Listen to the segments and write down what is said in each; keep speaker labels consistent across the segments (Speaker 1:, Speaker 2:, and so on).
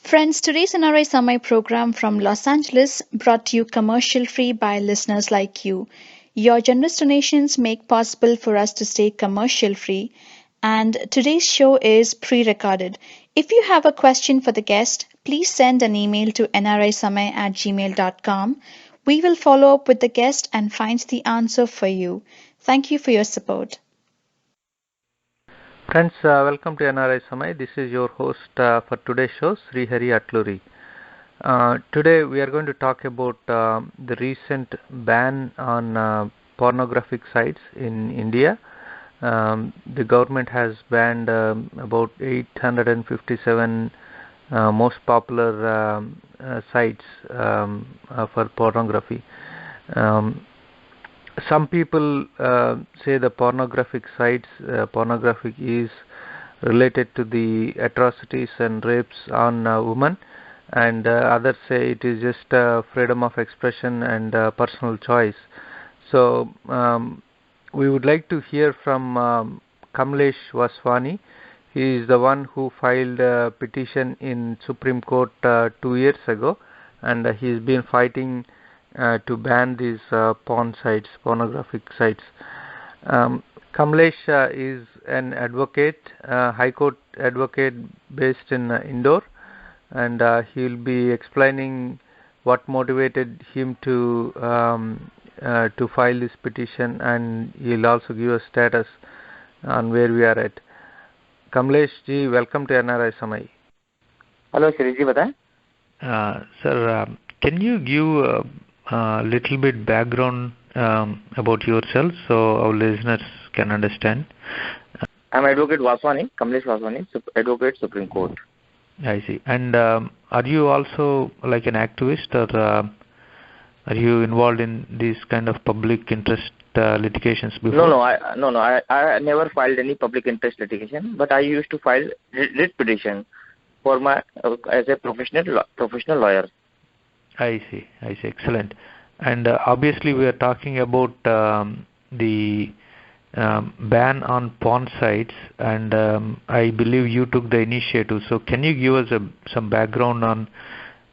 Speaker 1: Friends, today's NRS Sama program from Los Angeles brought to you commercial free by listeners like you. Your generous donations make possible for us to stay commercial free, and today's show is pre-recorded. If you have a question for the guest, please send an email to nrsama@gmail.com. We will follow up with the guest and find the answer for you. Thank you for your support.
Speaker 2: Friends, welcome to NRS Sama. This is your host for today's show, Sri Hari Atluri. Today we are going to talk about the recent ban on pornographic sites in India. The government has banned about 857 most popular sites for pornography. Some people say the pornographic sites, pornographic is related to the atrocities and rapes on women, and others say it is just freedom of expression and personal choice. So we would like to hear from Kamlesh Vaswani. He is the one who filed a petition in Supreme Court 2 years ago, and he's been fighting to ban these pornographic sites. Kamlesh is an advocate, High Court advocate based in Indore, and he'll be explaining what motivated him to file this petition, and he'll also give a status on where we are at. Kamlesh ji, welcome to NRI Samai.
Speaker 3: Hello, Shri ji, बताएं.
Speaker 2: Sir, can you give a little bit background about yourself so our listeners can understand?
Speaker 3: I'm Advocate Vaswani, Kamlesh Vaswani, Advocate Supreme Court.
Speaker 2: I see. And are you also like an activist, or are you involved in these kind of public interest litigations before?
Speaker 3: No, I never filed any public interest litigation, but I used to file writ petition for my as a professional lawyer.
Speaker 2: I see. Excellent. And obviously we are talking about the ban on porn sites, and I believe you took the initiative. So can you give us some background on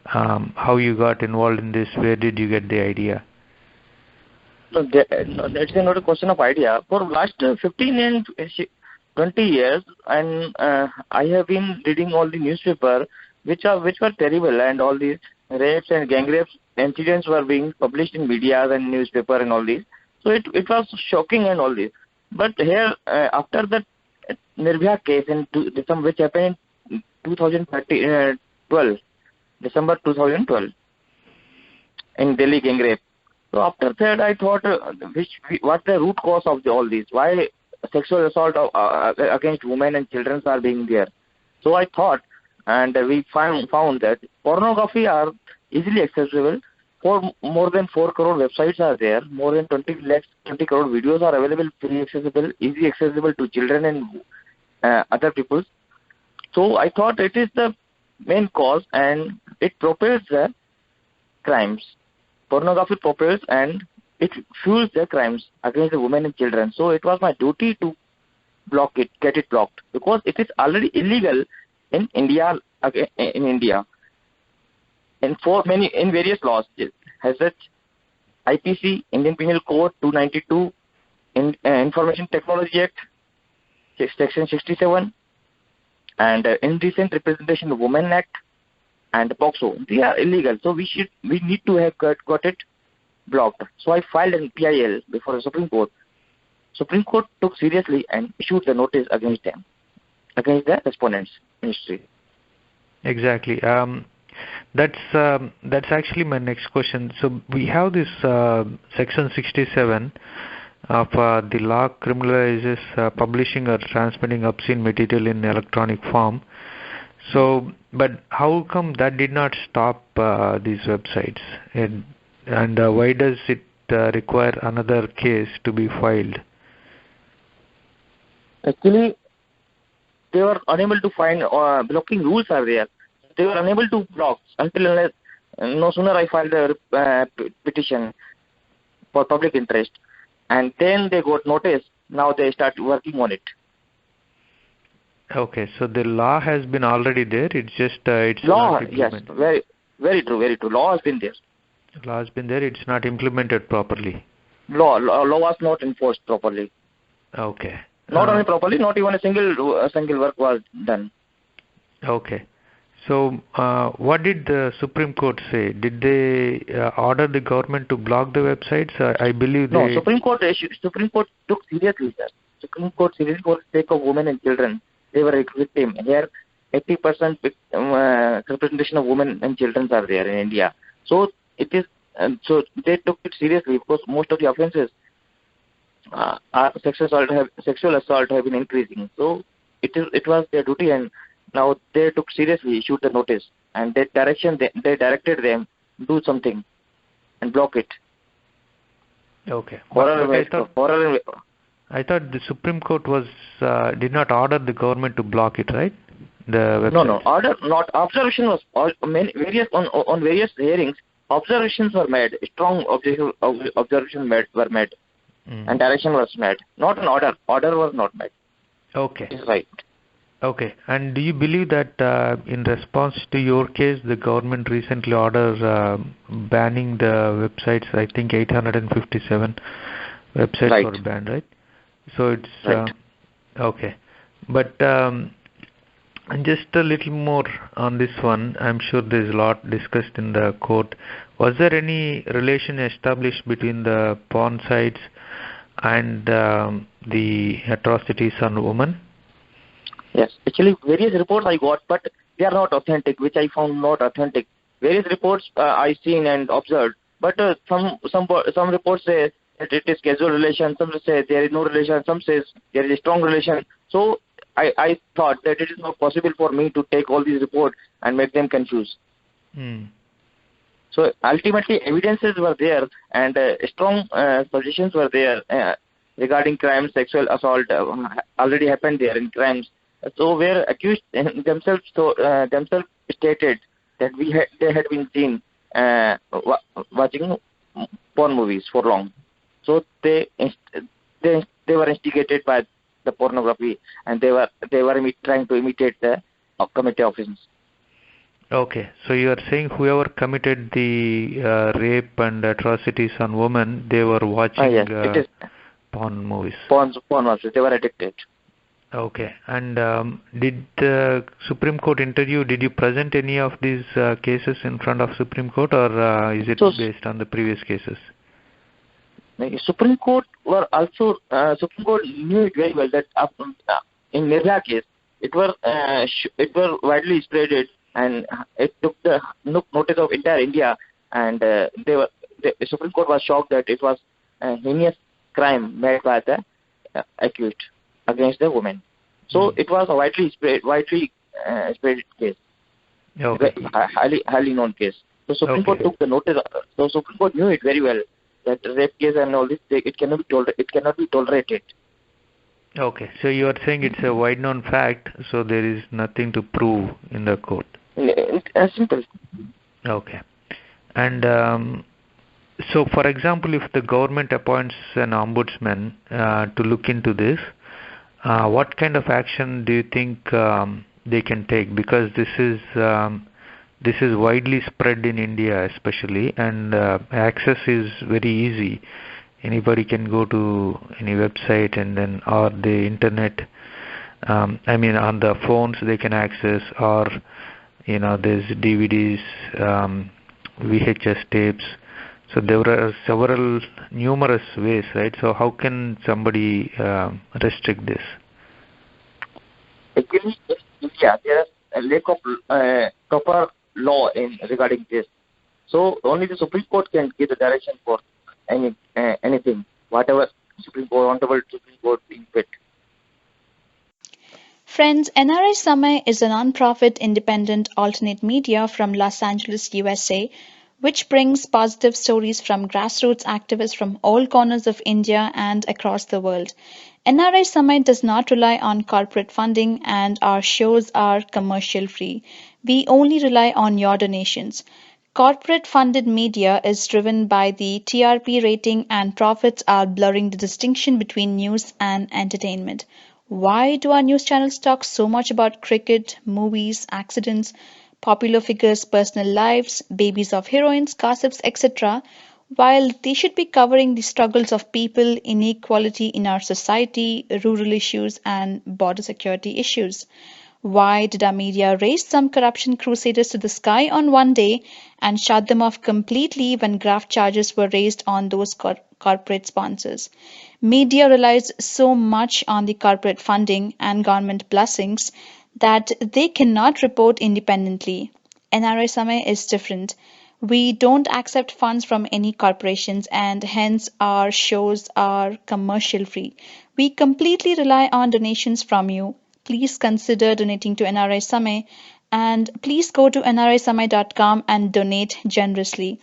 Speaker 2: how you got involved in this? Where did you get the idea?
Speaker 3: No, that's not a question of idea. For last 15 and 20 years, and I have been reading all the newspaper which were terrible, and all these rapes and gang rapes incidents were being published in media and newspaper and all this. So it was shocking and all this. But here, after the Nirbhaya case in December, which happened in 2012, December 2012, in Delhi gang rape. So after that, I thought, what's the root cause of all this? Why sexual assault against women and children are being there? So I thought, and we found that pornography are easily accessible. For more than 4 crore websites are there. More than 20 crore videos are available, free accessible, easy accessible to children and other people. So I thought it is the main cause, and it propels the crimes. Pornography propels and it fuels the crimes against the women and children. So it was my duty to block it, get it blocked, because it is already illegal in India. And in various laws, has it IPC, Indian Penal Code 292, Information Technology Act, Section 67, and Indecent Representation of Women Act, and POCSO. They are illegal, so we need to have got it blocked. So I filed an PIL before the Supreme Court. Supreme Court took seriously and issued the notice against them, against the respondents' ministry.
Speaker 2: Exactly. That's actually my next question. So we have this Section 67 of the law criminalizes publishing or transmitting obscene material in electronic form. So, but how come that did not stop these websites? And why does it require another case to be filed?
Speaker 3: Actually, they were unable to find blocking rules are there. They were unable to block until no sooner I filed a petition for public interest, and then they got notice. Now they start working on it.
Speaker 2: Okay, so the law has been already there. It's just it's
Speaker 3: Law,
Speaker 2: not
Speaker 3: yes,
Speaker 2: implemented.
Speaker 3: very true, very true. Law has been there.
Speaker 2: Law has been there. It's not implemented properly.
Speaker 3: Law was not enforced properly.
Speaker 2: Okay.
Speaker 3: Not only properly, not even a single work was done.
Speaker 2: Okay. So, what did the Supreme Court say? Did they order the government to block the websites? I believe
Speaker 3: No,
Speaker 2: they.
Speaker 3: Supreme Court took seriously, sir. Supreme Court seriously for the sake of women and children. They were a victim. Here, 80% representation of women and children are there in India. So it is. So they took it seriously because most of the offences, sexual assault have been increasing. So it was their duty, and now they took seriously, issued the notice, and they directed them do something and block it.
Speaker 2: Okay.
Speaker 3: I
Speaker 2: thought the Supreme Court was did not order the government to block it, right? The website.
Speaker 3: No. Order, not observation was on various hearings. Observations were made. Strong observations were made, and direction was made. Not an order. Order was not made.
Speaker 2: Okay.
Speaker 3: Is right.
Speaker 2: Okay. And do you believe that in response to your case, the government recently ordered banning the websites? I think 857 websites were banned, right? So it's
Speaker 3: right.
Speaker 2: Okay. But just a little more on this one. I'm sure there's a lot discussed in the court. Was there any relation established between the porn sites and the atrocities on women?
Speaker 3: Yes, actually various reports I got, but they are not authentic, which I found not authentic. Various reports I seen and observed, but some reports say that it is casual relation, some say there is no relation, some says there is a strong relation. So I thought that it is not possible for me to take all these reports and make them confused. So ultimately evidences were there, and strong suggestions were there regarding crimes, sexual assault already happened there in crimes. So where accused themselves stated that they had been seen watching porn movies for long. So they were instigated by the pornography, and they were trying to imitate the committee officers.
Speaker 2: Okay, so you are saying whoever committed the rape and atrocities on women, they were watching porn movies.
Speaker 3: Porn movies. They were addicted.
Speaker 2: Okay, and did the Supreme Court interview? Did you present any of these cases in front of Supreme Court, or is it based on the previous cases?
Speaker 3: Supreme Court were also Supreme Court knew it very well that in Mirza case it were widely spreaded, and it took the notice of entire India, and the Supreme Court was shocked that it was a heinous crime made by the accused against the woman. So it was a widely spread case.
Speaker 2: Okay.
Speaker 3: Highly known case. So Supreme Court took the notice. So Supreme Court knew it very well that rape case and all this, it cannot be tolerated.
Speaker 2: Okay, so you are saying it's a wide known fact, so there is nothing to prove in the court.
Speaker 3: Simple.
Speaker 2: Okay, and so for example, if the government appoints an ombudsman to look into this, what kind of action do you think they can take? Because this is widely spread in India especially, and access is very easy. Anybody can go to any website, and then or the internet. On the phones they can access, or there's DVDs, VHS tapes. So there are numerous ways, right? So how can somebody restrict this?
Speaker 3: Actually, in India, there is a lack of proper law regarding this. So only the Supreme Court can give the direction for anything, whatever Supreme Court being fit.
Speaker 1: Friends, NRS Sama is a non-profit independent alternate media from Los Angeles, USA, which brings positive stories from grassroots activists from all corners of India and across the world. NRS Sama does not rely on corporate funding, and our shows are commercial free. We only rely on your donations. Corporate funded media is driven by the TRP rating, and profits are blurring the distinction between news and entertainment. Why do our news channels talk so much about cricket, movies, accidents, popular figures' personal lives, babies of heroines, gossips, etc., while they should be covering the struggles of people, inequality in our society, rural issues, and border security issues? Why did our media raise some corruption crusaders to the sky on one day and shut them off completely when graft charges were raised on those corporate sponsors? Media relies so much on the corporate funding and government blessings that they cannot report independently. NRS Sama is different. We don't accept funds from any corporations and hence our shows are commercial free. We completely rely on donations from you. Please consider donating to NRS Sama and please go to nrsama.com and donate generously.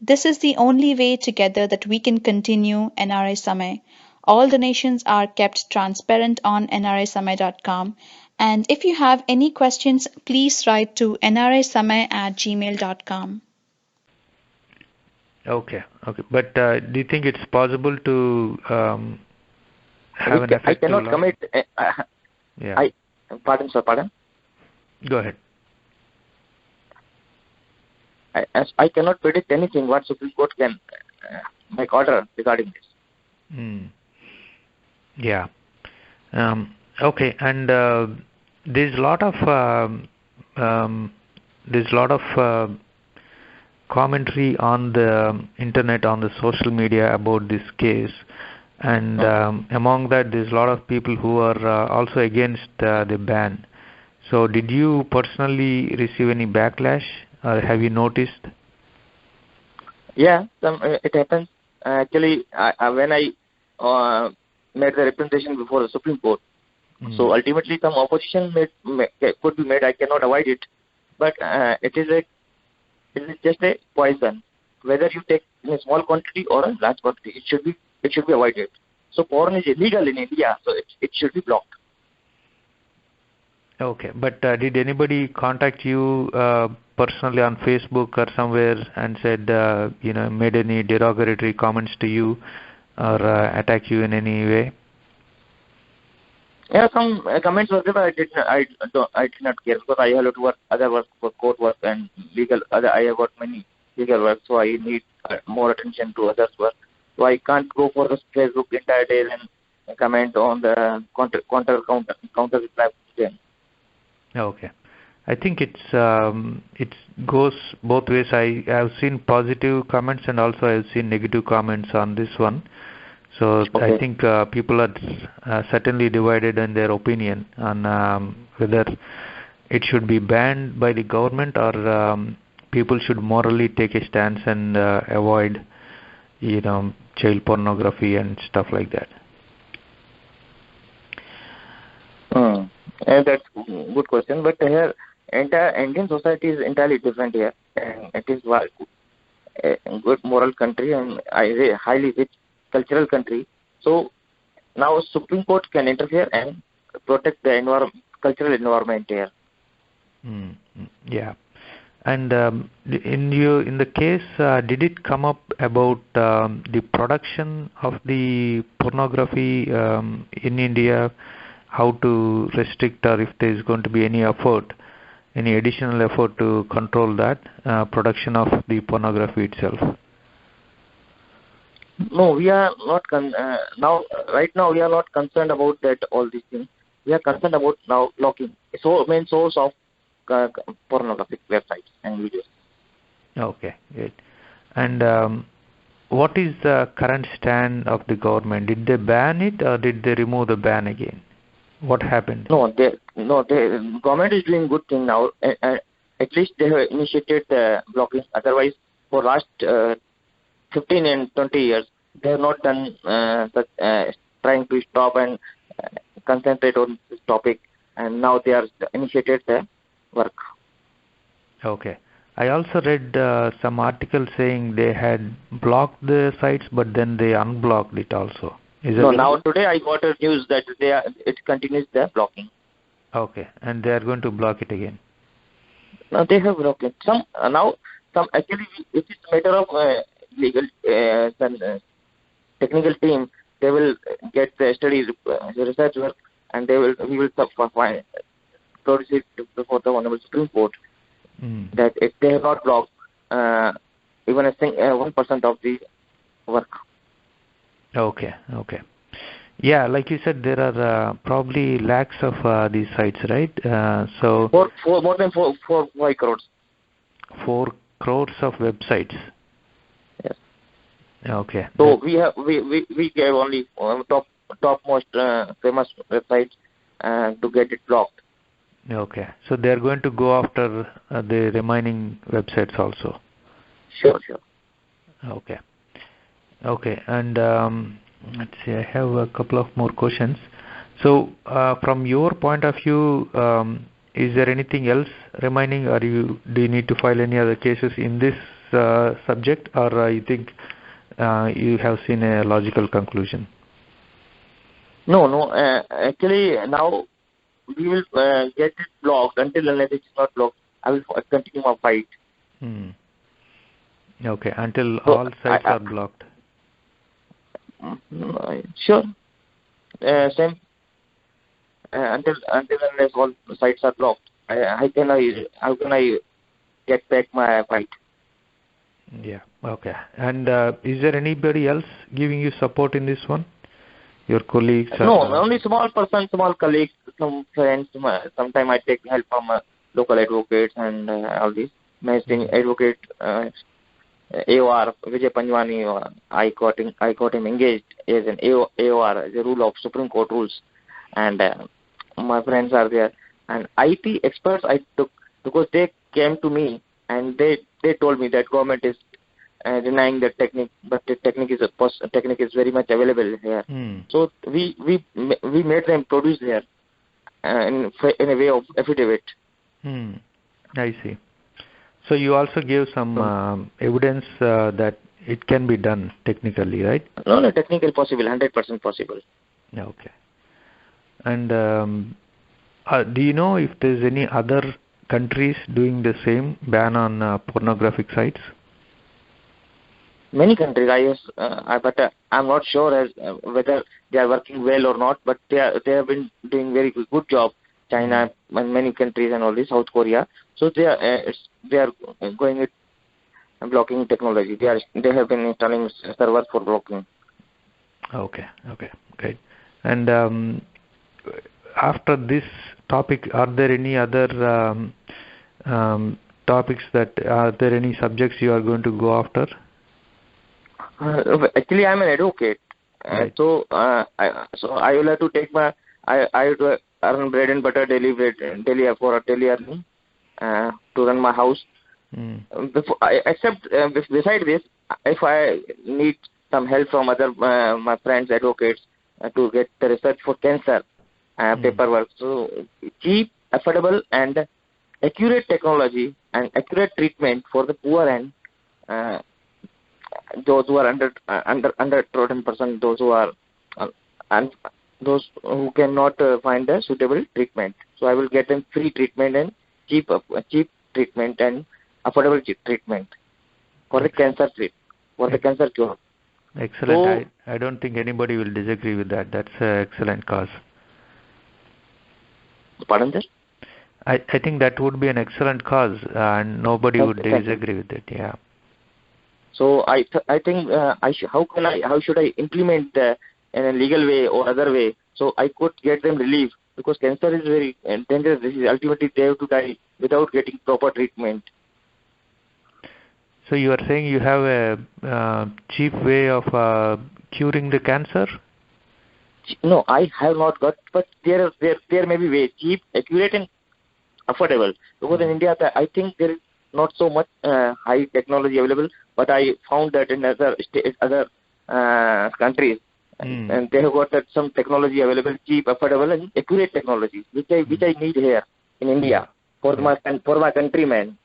Speaker 1: This is the only way together that we can continue NRS Sama. All donations are kept transparent on nrsama.com. And if you have any questions, please write to nrsama@gmail.com.
Speaker 2: Okay, okay. But do you think it's possible to have an effective
Speaker 3: I cannot
Speaker 2: law?
Speaker 3: commit.
Speaker 2: Yeah.
Speaker 3: Pardon, sir. Pardon.
Speaker 2: Go ahead.
Speaker 3: I cannot predict anything what Supreme Court can make order regarding this.
Speaker 2: Yeah. Okay, and there's a lot of commentary on the internet, on the social media about this case, and among that, there's a lot of people who are also against the ban. So, did you personally receive any backlash, or have you noticed?
Speaker 3: Yeah, it happens. Actually, when I made the representation before the Supreme Court, so ultimately some opposition could be made. I cannot avoid it, but it is just a poison. Whether you take in a small quantity or a large quantity, it should be avoided. So porn is illegal in India, so it should be blocked.
Speaker 2: Okay, but did anybody contact you personally on Facebook or somewhere and said, made any derogatory comments to you or attack you in any way?
Speaker 3: Yeah, some comments were there, but I did not care because I have to work, other work for court work and legal. I have got many legal work, so I need more attention to others' work. So I can't go for the Facebook entire day and comment on the counter reply.
Speaker 2: Okay, I think it goes both ways. I have seen positive comments and also I have seen negative comments on this one. So okay. I think people are certainly divided in their opinion on whether it should be banned by the government or people should morally take a stance and avoid, child pornography and stuff like that.
Speaker 3: And that's a good question. But here, entire Indian society is entirely different here, and it is a good moral country and a highly rich cultural country. So now Supreme Court can interfere and protect the cultural environment here.
Speaker 2: Yeah, and in the case, did it come up about the production of the pornography in India? How to restrict, or if there is going to be any additional effort to control that production of the pornography itself?
Speaker 3: No, we are not right now we are not concerned about that all these things. We are concerned about now blocking. So main source of pornographic websites and videos.
Speaker 2: Okay, great. And what is the current stand of the government? Did they ban it or did they remove the ban again? What happened?
Speaker 3: No, the government is doing good thing now. At least they have initiated the blocking. Otherwise, for last 15 and 20 years, they have not done trying to stop and concentrate on this topic. And now they are initiated the work.
Speaker 2: Okay. I also read some articles saying they had blocked the sites, but then they unblocked it also.
Speaker 3: No, now today I got a news that it continues their blocking.
Speaker 2: Okay, and they are going to block it again.
Speaker 3: Now they have blocked it. Some actually it is a matter of legal technical team. They will get the study research work and we will produce it before the Honorable Supreme Court that if they have not blocked even 1% of the work.
Speaker 2: Okay. Yeah, like you said, there are probably lakhs of these sites, right? So
Speaker 3: more than 5 crores.
Speaker 2: 4 crores of websites.
Speaker 3: Yes.
Speaker 2: Okay.
Speaker 3: So we gave only topmost famous websites to get it blocked.
Speaker 2: Okay. So they are going to go after the remaining websites also.
Speaker 3: Sure.
Speaker 2: Okay. And let's see, I have a couple of more questions. So from your point of view, is there anything else remaining, or do you need to file any other cases in this subject, or you think you have seen a logical conclusion?
Speaker 3: No. Actually, now we will get it blocked until unless it is not blocked. I will continue my fight.
Speaker 2: Okay, until all sites are blocked.
Speaker 3: Sure. Same. Until unless all sites are blocked, how can I get back my fight?
Speaker 2: Yeah. Okay. And is there anybody else giving you support in this one? Your colleagues?
Speaker 3: No, only small colleagues, some friends. Sometimes I take help from local advocates and all this. Mainstream advocate AOR Vijay Panjwani. I got him engaged as an AOR, as a rule of Supreme Court rules, and my friends are there. And IT experts I took because they came to me and they told me that government is denying the technique, but the technique is very much available here. So we made them produce there in a way of affidavit.
Speaker 2: I see. So you also gave some evidence that it can be done technically, right?
Speaker 3: No, technically possible, 100% possible.
Speaker 2: Okay. And do you know if there's any other countries doing the same ban on pornographic sites?
Speaker 3: Many countries, but I'm not sure as whether they are working well or not. But they have been doing very good job. China and many countries and all this, South Korea. So they are going with blocking technology. They have been installing servers for blocking.
Speaker 2: Okay, great. And after this topic, are there any other topics are there any subjects you are going to go after?
Speaker 3: Actually, I'm an advocate,
Speaker 2: right.
Speaker 3: So I will have to take I have to earn bread and butter daily earning to run my house. Except beside this, if I need some help from other my friends advocates to get the research for cancer paperwork, so cheap, affordable, and accurate technology and accurate treatment for the poor and those who are under 10%, those who are and those who cannot find a suitable treatment. So I will get them free treatment and cheap treatment and affordable treatment for the cancer the cancer cure.
Speaker 2: Excellent. So, I don't think anybody will disagree with that. That's an excellent cause.
Speaker 3: Pardon, sir?
Speaker 2: I think that would be an excellent cause, and nobody would disagree with it. Yeah.
Speaker 3: So I think how should I implement in a legal way or other way so I could get them relief, because cancer is very dangerous disease. Ultimately they have to die without getting proper treatment.
Speaker 2: So you are saying you have a cheap way of curing the cancer?
Speaker 3: No, I have not got, but there may be way cheap, accurate, and affordable. Because in India, I think there is not so much high technology available, but I found that in other countries, and they have got some technology available, cheap, affordable, and accurate technology, which I need here in India for my countrymen.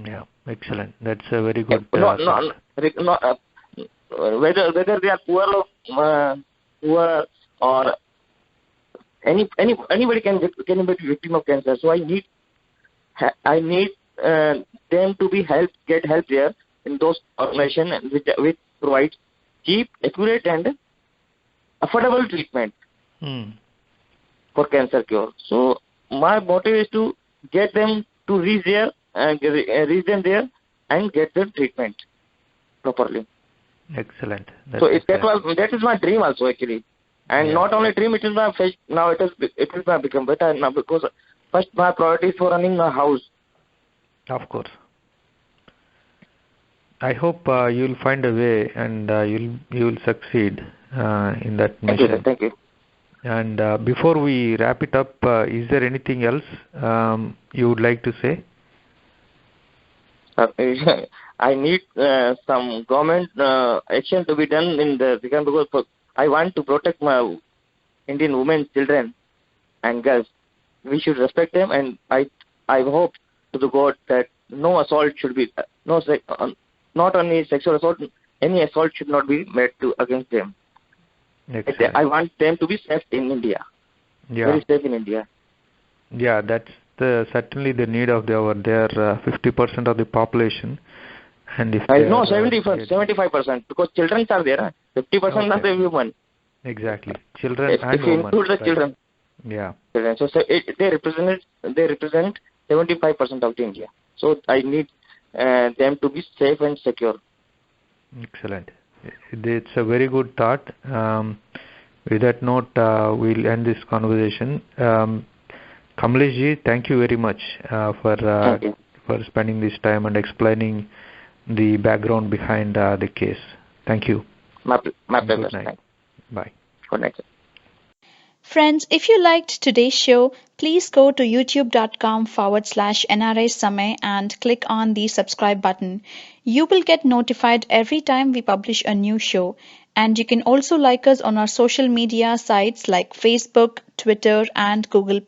Speaker 2: Yeah, excellent. That's a very good.
Speaker 3: Whether they are poor or anybody can be victim of cancer. So I need them to be get help there in those organizations which provides cheap, accurate, and affordable treatment. for cancer cure. So my motive is to get them to reach there and reach them there and get the treatment properly.
Speaker 2: Excellent.
Speaker 3: So that is my dream also actually, and not only dream, it is my now it will become better now, because first my priority is for running my house.
Speaker 2: Of course. I hope you'll find a way and you'll succeed in that mission.
Speaker 3: Thank you.
Speaker 2: And before we wrap it up, is there anything else you would like to say?
Speaker 3: I need some government action to be done in the because I want to protect my Indian women, children, and girls. We should respect them, and I hope to the God that no assault should be not only sexual assault, any assault should not be made against them.
Speaker 2: Excellent.
Speaker 3: I want them to be safe in India.
Speaker 2: Yeah.
Speaker 3: Very safe in India.
Speaker 2: Yeah, that's certainly the need of their 50% of the population. And if
Speaker 3: no, 75%, because children are there. 50% are the women.
Speaker 2: Exactly, children and
Speaker 3: if you
Speaker 2: women.
Speaker 3: Include the children.
Speaker 2: Yeah.
Speaker 3: Children. So they represent 75% of the India. So I need them to be safe and secure. Excellent.
Speaker 2: It's a very good thought. With that note, we'll end this conversation. Kamlesh ji, thank you very much for spending this time and explaining the background behind the case. Thank you.
Speaker 3: My pleasure.
Speaker 2: Good night. Bye.
Speaker 3: Good night.
Speaker 1: Friends, if you liked today's show, please go to youtube.com/NRS Sama and click on the subscribe button. You will get notified every time we publish a new show. And you can also like us on our social media sites like Facebook, Twitter, and Google+.